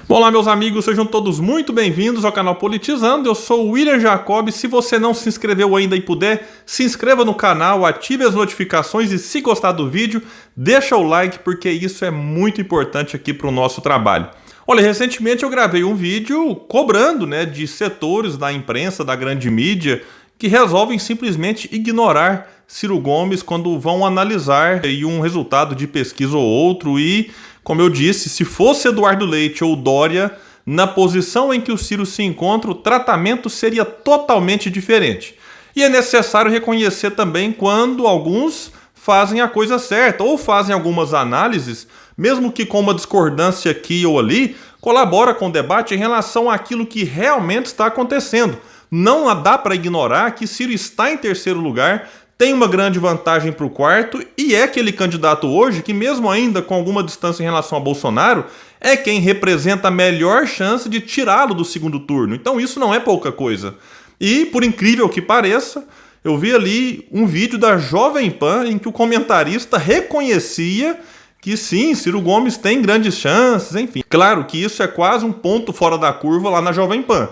Olá, meus amigos, sejam todos muito bem-vindos ao canal Politizando. Eu sou o William Jacob. Se você não se inscreveu ainda e puder, se inscreva no canal, ative as notificações e, se gostar do vídeo, deixa o like, porque isso é muito importante aqui para o nosso trabalho. Olha, recentemente eu gravei um vídeo cobrando, de setores da imprensa, da grande mídia, que resolvem simplesmente ignorar Ciro Gomes quando vão analisar um resultado de pesquisa ou outro. E, como eu disse, se fosse Eduardo Leite ou Dória, na posição em que o Ciro se encontra, o tratamento seria totalmente diferente. E é necessário reconhecer também quando alguns fazem a coisa certa ou fazem algumas análises, mesmo que com uma discordância aqui ou ali, colabora com o debate em relação àquilo que realmente está acontecendo. Não dá para ignorar que Ciro está em terceiro lugar, tem uma grande vantagem para o quarto e é aquele candidato hoje que, mesmo ainda com alguma distância em relação a Bolsonaro, é quem representa a melhor chance de tirá-lo do segundo turno. Então isso não é pouca coisa. E, por incrível que pareça, eu vi ali um vídeo da Jovem Pan em que o comentarista reconhecia que sim, Ciro Gomes tem grandes chances, enfim. Claro que isso é quase um ponto fora da curva lá na Jovem Pan.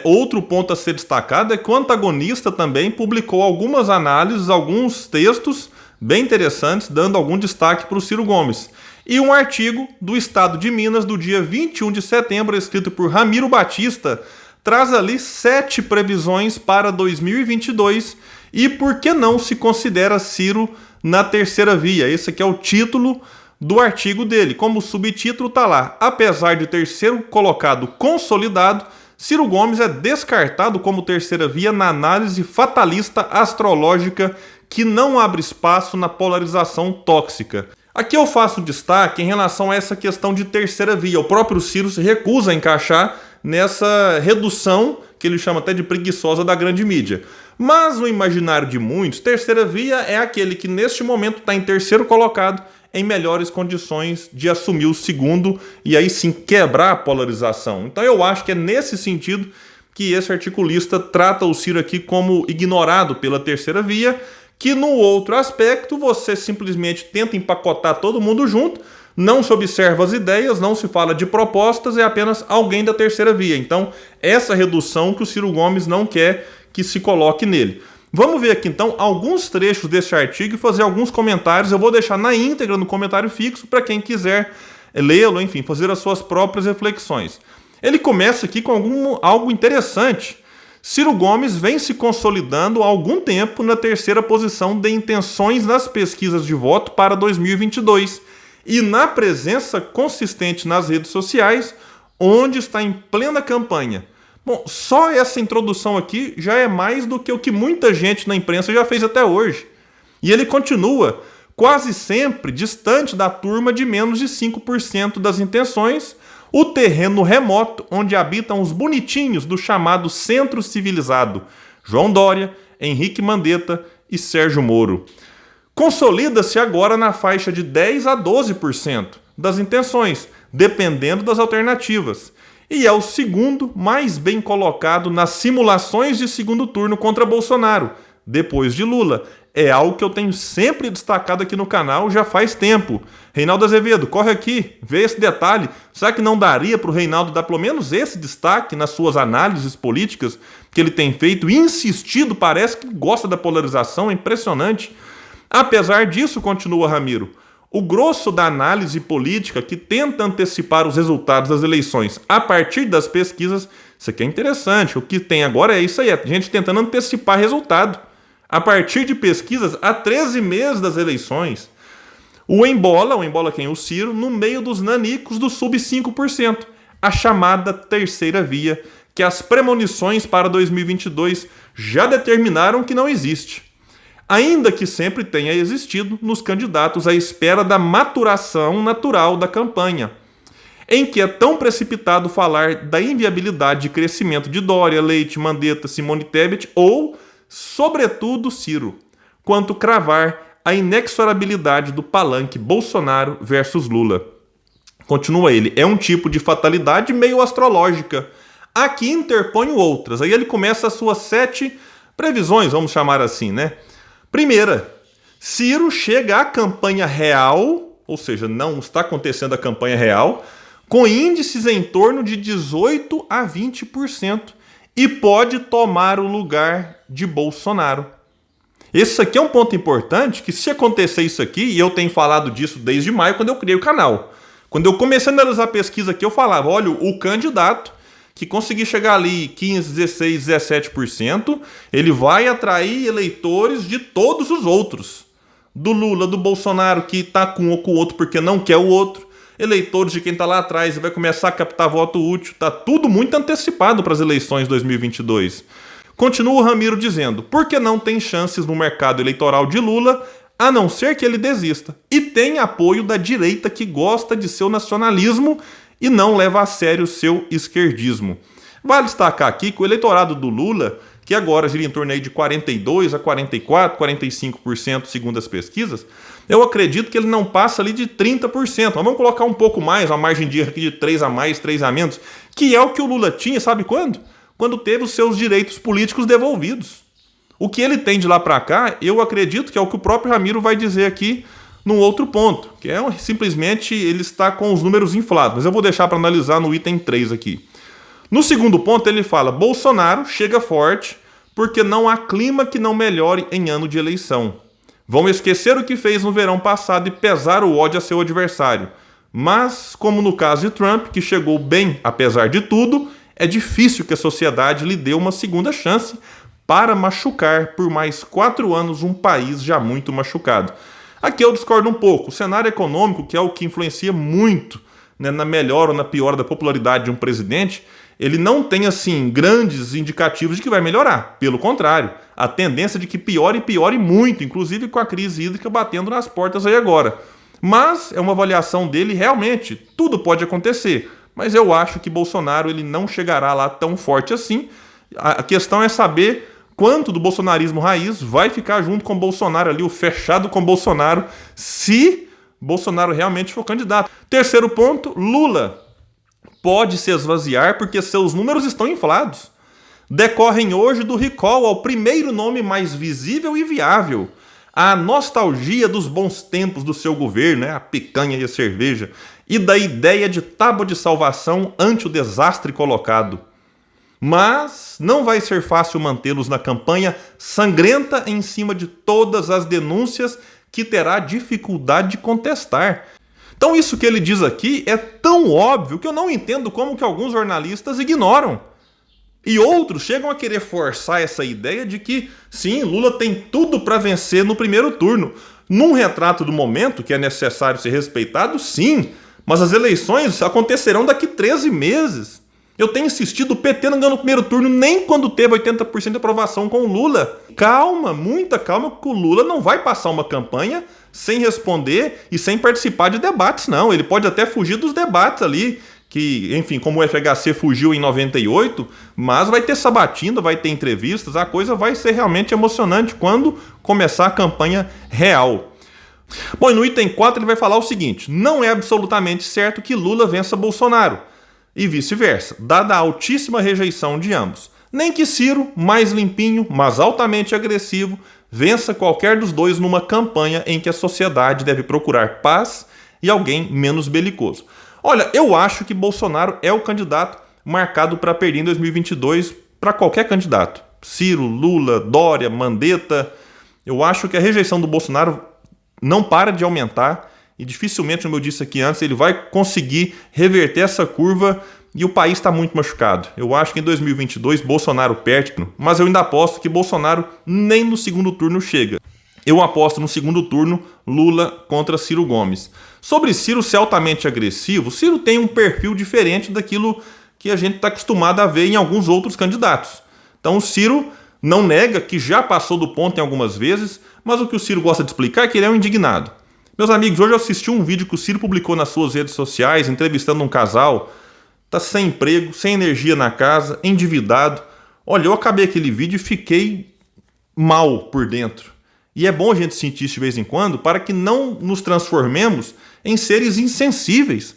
Outro ponto a ser destacado é que o antagonista também publicou algumas análises, alguns textos bem interessantes, dando algum destaque para o Ciro Gomes. E um artigo do Estado de Minas, do dia 21 de setembro, escrito por Ramiro Batista, traz ali 7 previsões para 2022 e por que não se considera Ciro na terceira via. Esse aqui é o título do artigo dele. Como subtítulo está lá: apesar de ter sido colocado consolidado, Ciro Gomes é descartado como terceira via na análise fatalista astrológica que não abre espaço na polarização tóxica. Aqui eu faço destaque em relação a essa questão de terceira via. O próprio Ciro se recusa a encaixar nessa redução, que ele chama até de preguiçosa, da grande mídia. Mas no imaginário de muitos, terceira via é aquele que neste momento está em terceiro colocado, em melhores condições de assumir o segundo e aí sim quebrar a polarização. Então eu acho que é nesse sentido que esse articulista trata o Ciro aqui como ignorado pela terceira via, que no outro aspecto você simplesmente tenta empacotar todo mundo junto, não se observa as ideias, não se fala de propostas, é apenas alguém da terceira via. Então essa redução que o Ciro Gomes não quer que se coloque nele. Vamos ver aqui então alguns trechos desse artigo e fazer alguns comentários. Eu vou deixar na íntegra no comentário fixo para quem quiser lê-lo, enfim, fazer as suas próprias reflexões. Ele começa aqui com algo interessante. Ciro Gomes vem se consolidando há algum tempo na terceira posição de intenções nas pesquisas de voto para 2022 e na presença consistente nas redes sociais, onde está em plena campanha. Bom, só essa introdução aqui já é mais do que o que muita gente na imprensa já fez até hoje. E ele continua quase sempre distante da turma de menos de 5% das intenções, o terreno remoto onde habitam os bonitinhos do chamado centro civilizado, João Dória, Henrique Mandetta e Sérgio Moro. Consolida-se agora na faixa de 10 a 12% das intenções, dependendo das alternativas. E é o segundo mais bem colocado nas simulações de segundo turno contra Bolsonaro, depois de Lula. É algo que eu tenho sempre destacado aqui no canal já faz tempo. Reinaldo Azevedo, corre aqui, vê esse detalhe. Será que não daria para o Reinaldo dar pelo menos esse destaque nas suas análises políticas que ele tem feito e insistido? Parece que gosta da polarização, é impressionante. Apesar disso, continua Ramiro, o grosso da análise política que tenta antecipar os resultados das eleições a partir das pesquisas, isso aqui é interessante, o que tem agora é isso aí, a gente tentando antecipar resultado a partir de pesquisas há 13 meses das eleições. O embola quem? O Ciro, no meio dos nanicos do sub 5%, a chamada terceira via, que as premonições para 2022 já determinaram que não existe. Ainda que sempre tenha existido nos candidatos à espera da maturação natural da campanha, em que é tão precipitado falar da inviabilidade de crescimento de Dória, Leite, Mandetta, Simone Tebet ou, sobretudo, Ciro, quanto cravar a inexorabilidade do palanque Bolsonaro versus Lula. Continua ele, é um tipo de fatalidade meio astrológica. Aqui interponho outras. Aí ele começa as suas 7 previsões, vamos chamar assim, Primeira, Ciro chega à campanha real, ou seja, não está acontecendo a campanha real, com índices em torno de 18% a 20%, e pode tomar o lugar de Bolsonaro. Esse aqui é um ponto importante, que se acontecer isso aqui, e eu tenho falado disso desde maio, quando eu criei o canal. Quando eu comecei a analisar a pesquisa aqui, eu falava, olha, o candidato que conseguir chegar ali 15, 16, 17%, ele vai atrair eleitores de todos os outros. Do Lula, do Bolsonaro, que está com o outro porque não quer o outro. Eleitores de quem está lá atrás e vai começar a captar voto útil. Está tudo muito antecipado para as eleições de 2022. Continua o Ramiro dizendo, porque não tem chances no mercado eleitoral de Lula, a não ser que ele desista. E tem apoio da direita que gosta de seu nacionalismo e não leva a sério o seu esquerdismo. Vale destacar aqui que o eleitorado do Lula, que agora gira em torno aí de 42% a 44%, 45% segundo as pesquisas, eu acredito que ele não passa ali de 30%. Mas vamos colocar um pouco mais, uma margem de erro aqui de 3 a mais, 3 a menos, que é o que o Lula tinha, sabe quando? Quando teve os seus direitos políticos devolvidos. O que ele tem de lá para cá, eu acredito que é o que o próprio Ramiro vai dizer aqui num outro ponto, que é simplesmente ele está com os números inflados. Mas eu vou deixar para analisar no item 3 aqui. No segundo ponto ele fala, Bolsonaro chega forte porque não há clima que não melhore em ano de eleição. Vão esquecer o que fez no verão passado e pesar o ódio a seu adversário. Mas, como no caso de Trump, que chegou bem apesar de tudo, é difícil que a sociedade lhe dê uma segunda chance para machucar por mais 4 anos um país já muito machucado. Aqui eu discordo um pouco. O cenário econômico, que é o que influencia muito, né, na melhor ou na pior da popularidade de um presidente, ele não tem assim grandes indicativos de que vai melhorar. Pelo contrário, a tendência é de que piore e piore muito, inclusive com a crise hídrica batendo nas portas aí agora. Mas é uma avaliação dele, realmente, tudo pode acontecer. Mas eu acho que Bolsonaro ele não chegará lá tão forte assim. A questão é saber quanto do bolsonarismo raiz vai ficar junto com Bolsonaro ali, o fechado com Bolsonaro, se Bolsonaro realmente for candidato. Terceiro ponto, Lula pode se esvaziar porque seus números estão inflados. Decorrem hoje do recall ao primeiro nome mais visível e viável. A nostalgia dos bons tempos do seu governo, né? A picanha e a cerveja, e da ideia de tábua de salvação ante o desastre colocado. Mas não vai ser fácil mantê-los na campanha sangrenta em cima de todas as denúncias que terá dificuldade de contestar. Então isso que ele diz aqui é tão óbvio que eu não entendo como que alguns jornalistas ignoram. E outros chegam a querer forçar essa ideia de que, sim, Lula tem tudo para vencer no primeiro turno. Num retrato do momento, que é necessário ser respeitado, sim, mas as eleições acontecerão daqui 13 meses. Eu tenho insistido, o PT não ganhou no primeiro turno nem quando teve 80% de aprovação com o Lula. Calma, muita calma, porque o Lula não vai passar uma campanha sem responder e sem participar de debates, não. Ele pode até fugir dos debates ali, que, enfim, como o FHC fugiu em 98, mas vai ter sabatina, vai ter entrevistas, a coisa vai ser realmente emocionante quando começar a campanha real. Bom, e no item 4 ele vai falar o seguinte, não é absolutamente certo que Lula vença Bolsonaro, e vice-versa, dada a altíssima rejeição de ambos. Nem que Ciro, mais limpinho, mas altamente agressivo, vença qualquer dos dois numa campanha em que a sociedade deve procurar paz e alguém menos belicoso. Olha, eu acho que Bolsonaro é o candidato marcado para perder em 2022 para qualquer candidato. Ciro, Lula, Dória, Mandetta. Eu acho que a rejeição do Bolsonaro não para de aumentar e dificilmente, como eu disse aqui antes, ele vai conseguir reverter essa curva e o país está muito machucado. Eu acho que em 2022 Bolsonaro perde, mas eu ainda aposto que Bolsonaro nem no segundo turno chega. Eu aposto no segundo turno Lula contra Ciro Gomes. Sobre Ciro ser altamente agressivo, Ciro tem um perfil diferente daquilo que a gente está acostumado a ver em alguns outros candidatos. Então o Ciro não nega que já passou do ponto em algumas vezes, mas o que o Ciro gosta de explicar é que ele é um indignado. Meus amigos, hoje eu assisti um vídeo que o Ciro publicou nas suas redes sociais, entrevistando um casal, tá sem emprego, sem energia na casa, endividado. Olha, eu acabei aquele vídeo e fiquei mal por dentro. E é bom a gente sentir isso de vez em quando para que não nos transformemos em seres insensíveis.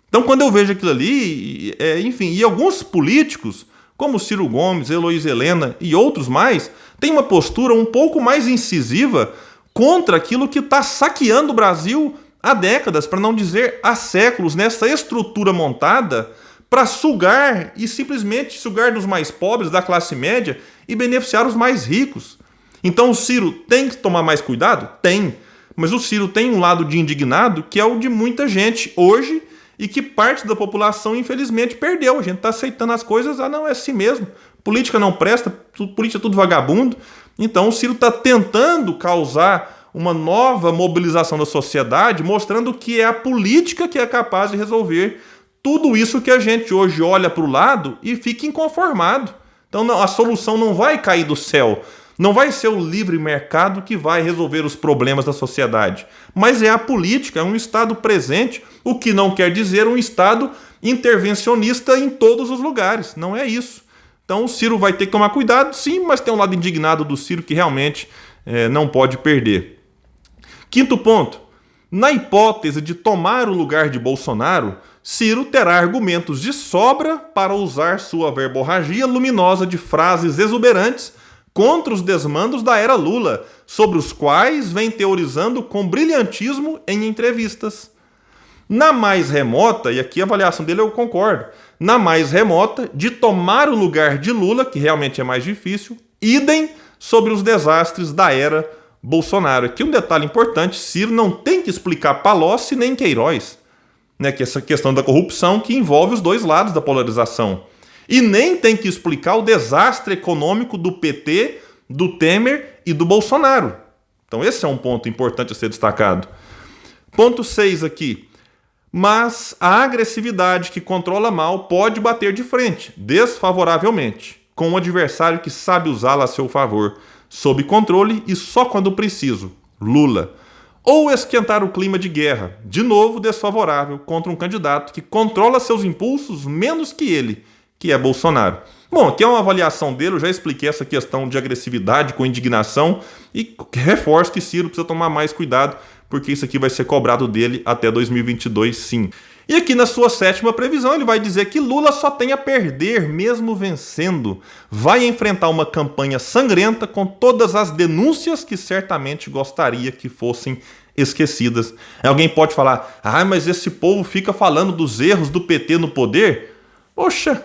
Então, quando eu vejo aquilo ali, enfim, e alguns políticos, como Ciro Gomes, Heloísa Helena e outros mais, têm uma postura um pouco mais incisiva contra aquilo que está saqueando o Brasil há décadas, para não dizer há séculos, nessa estrutura montada para sugar e simplesmente sugar dos mais pobres, da classe média e beneficiar os mais ricos. Então o Ciro tem que tomar mais cuidado? Tem. Mas o Ciro tem um lado de indignado que é o de muita gente hoje e que parte da população, infelizmente, perdeu. A gente está aceitando as coisas, não, é assim mesmo. Política não presta, política é tudo vagabundo. Então o Ciro está tentando causar uma nova mobilização da sociedade, mostrando que é a política que é capaz de resolver tudo isso que a gente hoje olha para o lado e fica inconformado. Então não, a solução não vai cair do céu. Não vai ser o livre mercado que vai resolver os problemas da sociedade. Mas é a política, é um Estado presente, o que não quer dizer um Estado intervencionista em todos os lugares. Não é isso. Então o Ciro vai ter que tomar cuidado, sim, mas tem um lado indignado do Ciro que realmente não pode perder. Quinto ponto. Na hipótese de tomar o lugar de Bolsonaro, Ciro terá argumentos de sobra para usar sua verborragia luminosa de frases exuberantes contra os desmandos da era Lula, sobre os quais vem teorizando com brilhantismo em entrevistas. Na mais remota, e aqui a avaliação dele eu concordo, na mais remota, de tomar o lugar de Lula, que realmente é mais difícil, idem sobre os desastres da era Bolsonaro. Aqui um detalhe importante, Ciro não tem que explicar Palocci nem Queiroz, né, que essa questão da corrupção que envolve os dois lados da polarização. E nem tem que explicar o desastre econômico do PT, do Temer e do Bolsonaro. Então esse é um ponto importante a ser destacado. Ponto 6 aqui. Mas a agressividade que controla mal pode bater de frente, desfavoravelmente, com um adversário que sabe usá-la a seu favor, sob controle e só quando preciso, Lula. Ou esquentar o clima de guerra, de novo desfavorável, contra um candidato que controla seus impulsos menos que ele, que é Bolsonaro. Bom, aqui é uma avaliação dele, eu já expliquei essa questão de agressividade com indignação e reforço que Ciro precisa tomar mais cuidado, porque isso aqui vai ser cobrado dele até 2022, sim. E aqui na sua 7ª previsão ele vai dizer que Lula só tem a perder, mesmo vencendo. Vai enfrentar uma campanha sangrenta com todas as denúncias que certamente gostaria que fossem esquecidas. Alguém pode falar, mas esse povo fica falando dos erros do PT no poder? Poxa,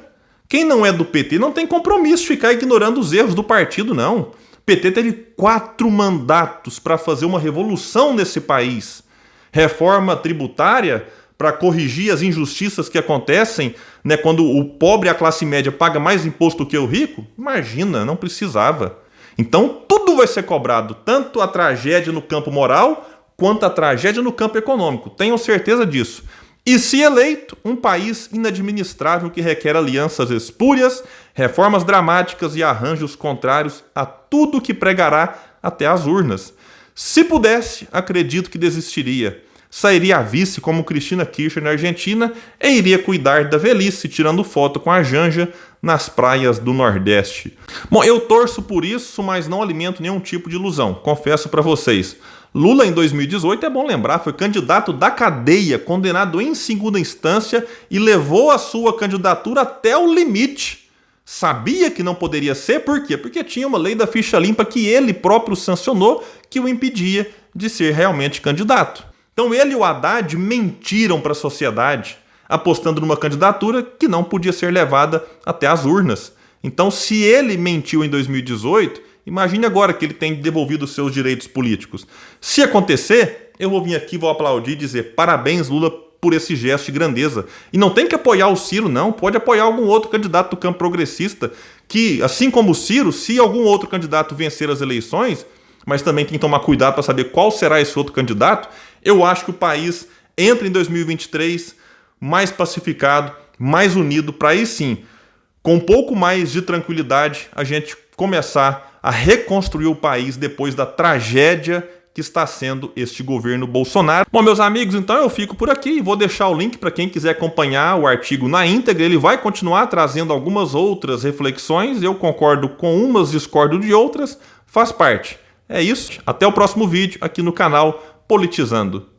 quem não é do PT não tem compromisso de ficar ignorando os erros do partido, não. O PT teve 4 mandatos para fazer uma revolução nesse país. Reforma tributária para corrigir as injustiças que acontecem, né, quando o pobre e a classe média paga mais imposto que o rico. Imagina, não precisava. Então tudo vai ser cobrado, tanto a tragédia no campo moral quanto a tragédia no campo econômico. Tenham certeza disso. E se eleito, um país inadministrável que requer alianças espúrias, reformas dramáticas e arranjos contrários a tudo que pregará até as urnas. Se pudesse, acredito que desistiria. Sairia a vice como Cristina Kirchner na Argentina e iria cuidar da velhice, tirando foto com a Janja nas praias do Nordeste. Bom, eu torço por isso, mas não alimento nenhum tipo de ilusão, confesso para vocês. Lula, em 2018, é bom lembrar, foi candidato da cadeia, condenado em segunda instância e levou a sua candidatura até o limite. Sabia que não poderia ser, por quê? Porque tinha uma lei da ficha limpa que ele próprio sancionou que o impedia de ser realmente candidato. Então ele e o Haddad mentiram para a sociedade, apostando numa candidatura que não podia ser levada até as urnas. Então se ele mentiu em 2018, imagine agora que ele tem devolvido os seus direitos políticos. Se acontecer, eu vou vir aqui, vou aplaudir e dizer parabéns, Lula, por esse gesto de grandeza. E não tem que apoiar o Ciro, não. Pode apoiar algum outro candidato do campo progressista que, assim como o Ciro, se algum outro candidato vencer as eleições, mas também tem que tomar cuidado para saber qual será esse outro candidato, eu acho que o país entra em 2023 mais pacificado, mais unido, para aí sim, com um pouco mais de tranquilidade, a gente começar a reconstruir o país depois da tragédia que está sendo este governo Bolsonaro. Bom, meus amigos, então eu fico por aqui e vou deixar o link para quem quiser acompanhar o artigo na íntegra. Ele vai continuar trazendo algumas outras reflexões, eu concordo com umas, discordo de outras, faz parte. É isso, até o próximo vídeo aqui no canal Politizando.